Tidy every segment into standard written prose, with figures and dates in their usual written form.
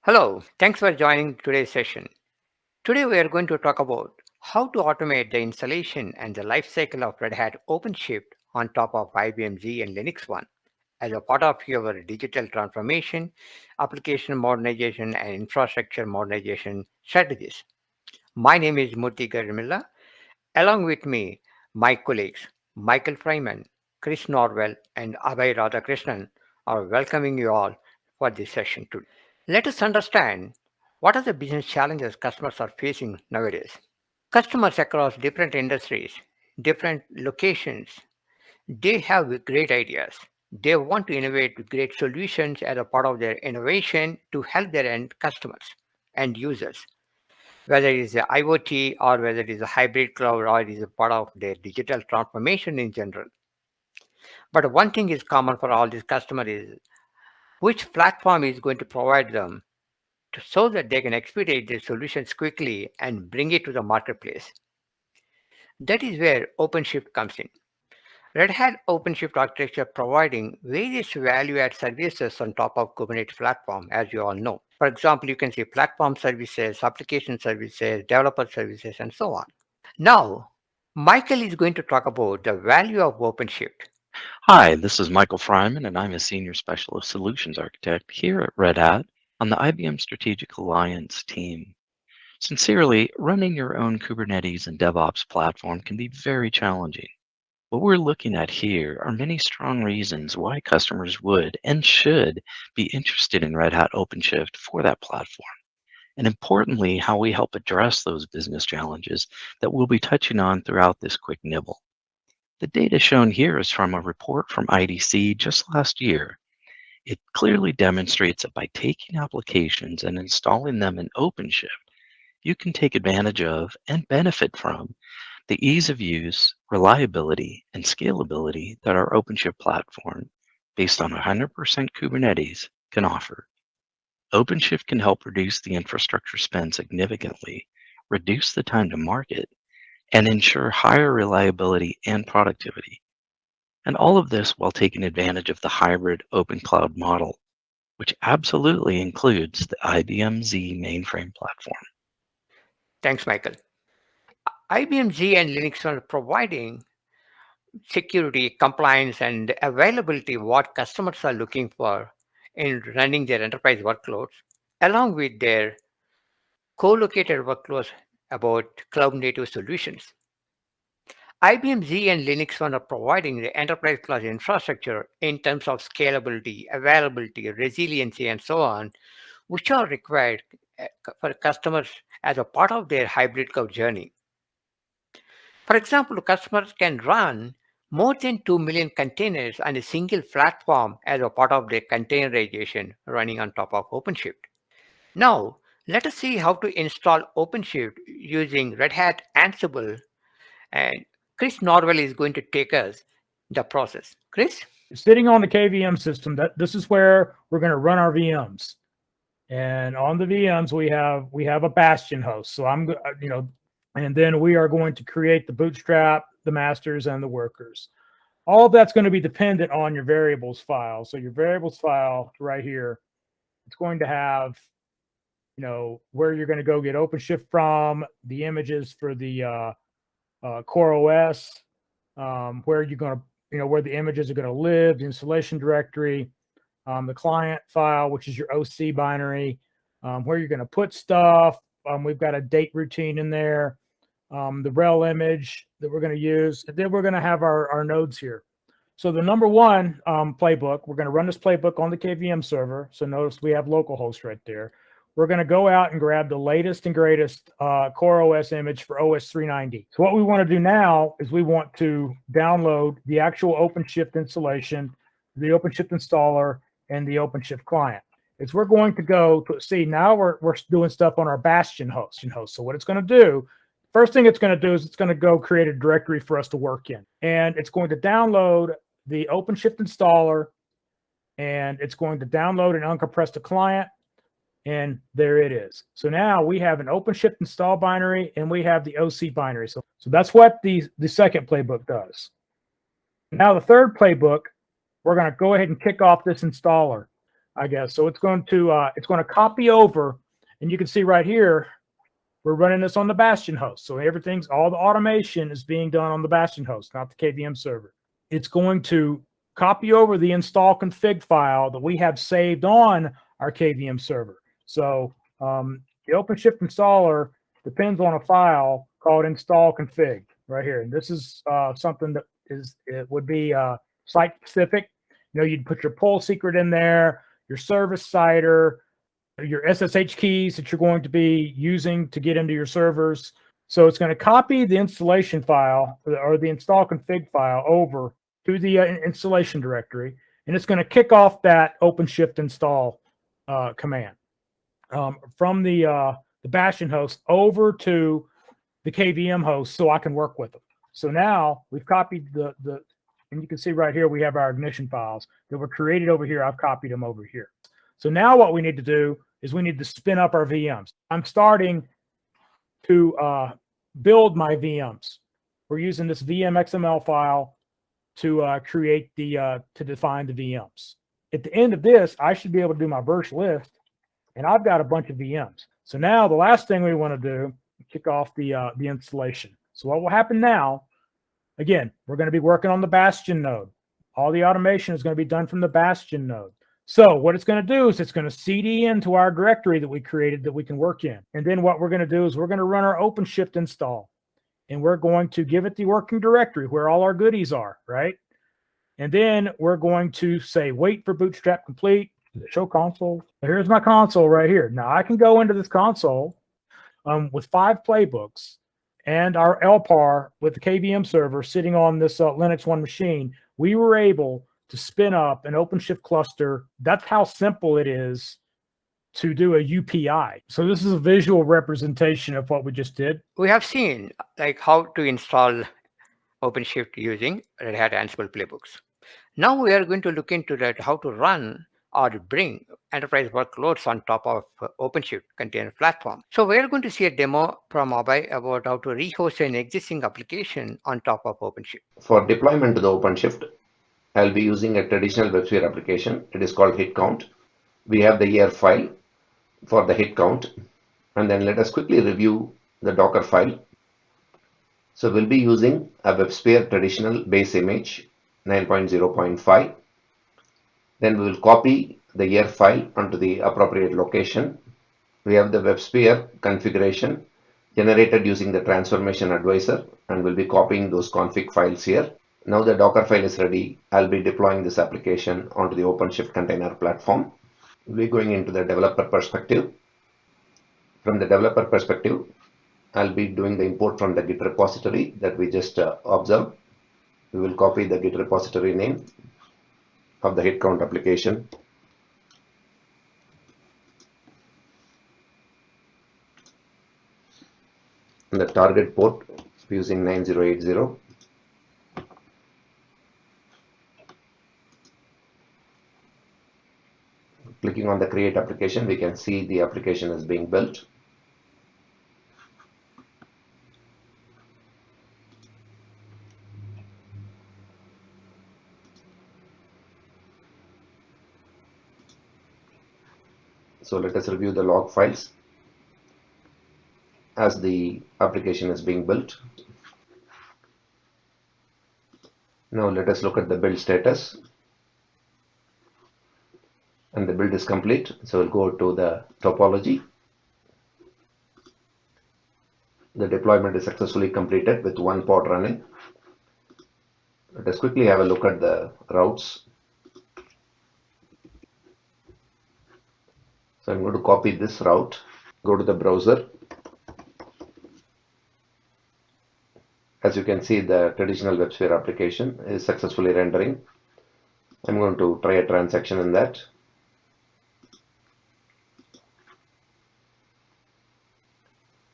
Hello, thanks for joining today's session. Today we are going to talk about how to automate the installation and the lifecycle of Red Hat OpenShift on top of IBM Z and LinuxONE as a part of your digital transformation, application modernization, and infrastructure modernization strategies. My name is Murthy Garimilla. Along with me, my colleagues Michael Fryman, Chris Norwell, and Abhay Radhakrishnan are welcoming you all for this session today. Let us understand what are the business challenges customers are facing nowadays. Customers across different industries, different locations, they have great ideas. They want to innovate with great solutions as a part of their innovation to help their end customers and users, whether it is a IoT or whether it is a hybrid cloud or it is a part of their digital transformation in general. But one thing is common for all these customers is which platform is going to provide them so that they can expedite their solutions quickly and bring it to the marketplace. That is where OpenShift comes in. Red Hat OpenShift architecture providing various value-add services on top of Kubernetes platform, as you all know. For example, you can see platform services, application services, developer services, and so on. Now, Michael is going to talk about the value of OpenShift. Hi, this is Michael Fryman, and I'm a Senior Specialist Solutions Architect here at Red Hat on the IBM Strategic Alliance team. Sincerely, running your own Kubernetes and DevOps platform can be very challenging. What we're looking at here are many strong reasons why customers would and should be interested in Red Hat OpenShift for that platform, and importantly, how we help address those business challenges that we'll be touching on throughout this quick nibble. The data shown here is from a report from IDC just last year. It clearly demonstrates that by taking applications and installing them in OpenShift, you can take advantage of and benefit from the ease of use, reliability, and scalability that our OpenShift platform, based on 100% Kubernetes, can offer. OpenShift can help reduce the infrastructure spend significantly, reduce the time to market, and ensure higher reliability and productivity. And all of this while taking advantage of the hybrid open cloud model, which absolutely includes the IBM Z mainframe platform. Thanks, Michael. IBM Z and Linux are providing security, compliance, and availability what customers are looking for in running their enterprise workloads, along with their co-located workloads about cloud-native solutions. IBM Z and Linux are providing the enterprise class infrastructure in terms of scalability, availability, resiliency, and so on, which are required for customers as a part of their hybrid cloud journey. For example, customers can run more than 2 million containers on a single platform as a part of their containerization running on top of OpenShift. Now, let us see how to install OpenShift using Red Hat Ansible, and Chris Norwell is going to take us the process. Chris? Sitting on the KVM system, this is where we're going to run our VMs. And on the VMs, we have a bastion host. So and then we are going to create the bootstrap, the masters, and the workers. All of that's going to be dependent on your variables file. So your variables file right here, it's going to have, where you're going to go get OpenShift from, the images for the Core OS, where you're going to, where the images are going to live, the installation directory, the client file, which is your OC binary, where you're going to put stuff. We've got a date routine in there, the rel image that we're going to use, and then we're going to have our nodes here. So the number one playbook, we're going to run this playbook on the KVM server. So notice we have localhost right there. We're going to go out and grab the latest and greatest Core OS image for OS 390. So what we want to do now is we want to download the actual OpenShift installation, the OpenShift installer, and the OpenShift client. Is we're going to go to see now we're doing stuff on our bastion host. So what it's going to do, first thing it's going to do is it's going to go create a directory for us to work in, and it's going to download the OpenShift installer, and it's going to download and uncompress the client. And there it is. So now we have an OpenShift install binary and we have the OC binary. So that's what the second playbook does. Now the third playbook, we're going to go ahead and kick off this installer. I guess. So it's going to copy over, and you can see right here, we're running this on the Bastion host. So all the automation is being done on the Bastion host, not the KVM server. It's going to copy over the install config file that we have saved on our KVM server. So the OpenShift installer depends on a file called install config right here. And this is something that it would be site specific. You know, you'd put your pull secret in there, your service CIDR, your SSH keys that you're going to be using to get into your servers. So it's going to copy the installation file or the install config file over to the installation directory, and it's going to kick off that OpenShift install command from the Bastion host over to the KVM host so I can work with them. So now we've copied and you can see right here we have our ignition files that were created over here. I've copied them over here. So now what we need to do is we need to spin up our VMs. I'm starting to build my VMs. We're using this VM XML file to create to define the VMs. At the end of this, I should be able to do my burst list, and I've got a bunch of VMs. So now the last thing we want to do is kick off the installation. So what will happen now? Again, we're going to be working on the Bastion node. All the automation is going to be done from the Bastion node. So what it's going to do is it's going to CD into our directory that we created that we can work in. And then what we're going to do is we're going to run our Openshift install. And we're going to give it the working directory where all our goodies are, right? And then we're going to say, wait for bootstrap complete, show console. Here's my console right here. Now I can go into this console with 5 playbooks and our LPAR with the KVM server sitting on this LinuxONE machine. We were able to spin up an OpenShift cluster. That's how simple it is to do a UPI. So this is a visual representation of what we just did. We have seen like how to install OpenShift using Red Hat Ansible playbooks. Now we are going to look into that how to run or bring enterprise workloads on top of OpenShift container platform. So we are going to see a demo from Abhay about how to rehost an existing application on top of OpenShift. For deployment to the OpenShift, I'll be using a traditional WebSphere application. It is called hit count. We have the ER file for the hit count, and then let us quickly review the Docker file. So we'll be using a WebSphere traditional base image 9.0.5. Then we will copy the ER file onto the appropriate location. We have the WebSphere configuration generated using the transformation advisor, and we'll be copying those config files here. Now the Docker file is ready. I'll be deploying this application onto the OpenShift container platform. We're going into the developer perspective. From the developer perspective, I'll be doing the import from the Git repository that we just observed. We will copy the Git repository name of the hit count application. And the target port using 9080. Clicking on the create application, we can see the application is being built. So let us review the log files as the application is being built. Now let us look at the build status. And the build is complete. So we'll go to the topology. The deployment is successfully completed with 1 pod running. Let us quickly have a look at the routes. So I'm going to copy this route, go to the browser. As you can see, the traditional WebSphere application is successfully rendering. I'm going to try a transaction in that.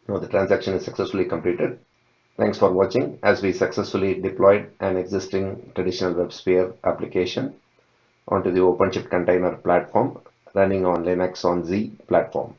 Now the transaction is successfully completed. Thanks for watching as we successfully deployed an existing traditional WebSphere application onto the OpenShift container platform running on LinuxONE Z platform.